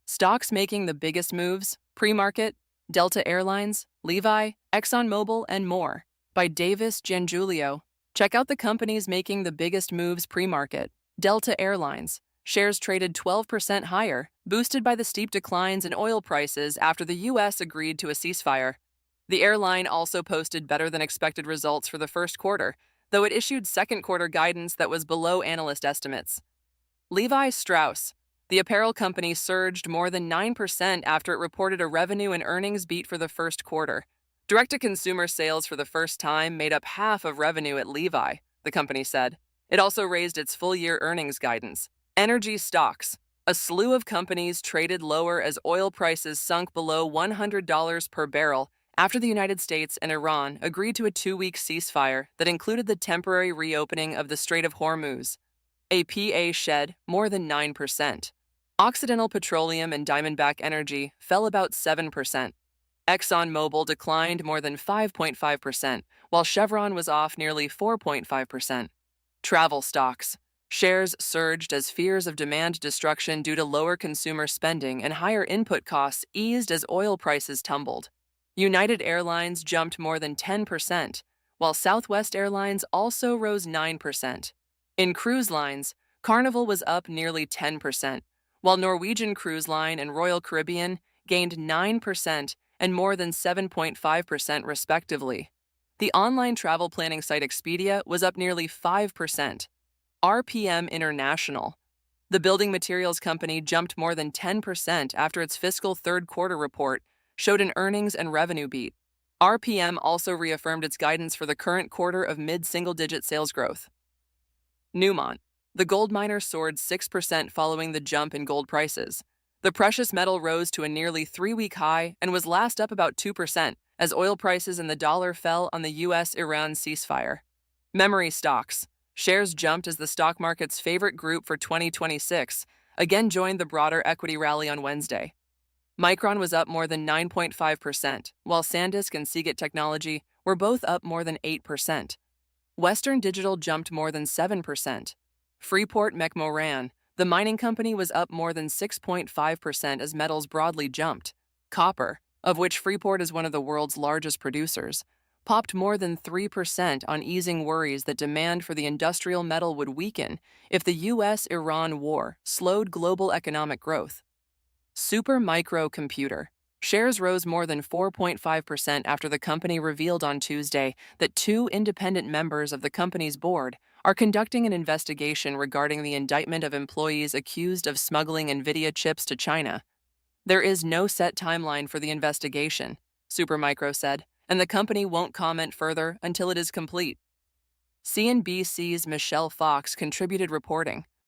Stocks making the biggest moves: Premarket, Delta Airlines, Levi, Exxon Mobil, and more. By Davis Giangulio. Check out the companies making the biggest moves pre-market. Delta Airlines. Shares traded 12% higher, boosted by the steep declines in oil prices after the U.S. agreed to a ceasefire. The airline also posted better than expected results for the first quarter, though it issued second quarter guidance that was below analyst estimates. Levi Strauss. The apparel company surged more than 9% after it reported a revenue and earnings beat for the first quarter. Direct-to-consumer sales for the first time made up half of revenue at Levi, the company said. It also raised its full-year earnings guidance. Energy stocks. A slew of companies traded lower as oil prices sunk below $100 per barrel after the United States and Iran agreed to a 2-week ceasefire that included the temporary reopening of the Strait of Hormuz. APA shed more than 9%. Occidental Petroleum and Diamondback Energy fell about 7%. Exxon Mobil declined more than 5.5%, while Chevron was off nearly 4.5%. Travel stocks. Shares surged as fears of demand destruction due to lower consumer spending and higher input costs eased as oil prices tumbled. United Airlines jumped more than 10%, while Southwest Airlines also rose 9%. In cruise lines, Carnival was up nearly 10%, while Norwegian Cruise Line and Royal Caribbean gained 9% and more than 7.5% respectively. The online travel planning site Expedia was up nearly 5%. RPM International. The building materials company jumped more than 10% after its fiscal third quarter report showed an earnings and revenue beat. RPM also reaffirmed its guidance for the current quarter of mid-single-digit sales growth. Newmont. The gold miner soared 6% following the jump in gold prices. The precious metal rose to a nearly 3-week high and was last up about 2% as oil prices and the dollar fell on the U.S.-Iran ceasefire. Memory stocks. Shares jumped as the stock market's favorite group for 2026 again joined the broader equity rally on Wednesday. Micron was up more than 9.5%, while SanDisk and Seagate Technology were both up more than 8%. Western Digital jumped more than 7%. Freeport-McMoRan, the mining company, was up more than 6.5% as metals broadly jumped. Copper, of which Freeport is one of the world's largest producers, popped more than 3% on easing worries that demand for the industrial metal would weaken if the U.S.-Iran war slowed global economic growth. Supermicro Computer. Shares rose more than 4.5% after the company revealed on Tuesday that 2 independent members of the company's board are conducting an investigation regarding the indictment of employees accused of smuggling NVIDIA chips to China. There is no set timeline for the investigation, Supermicro said, and the company won't comment further until it is complete. CNBC's Michelle Fox contributed reporting.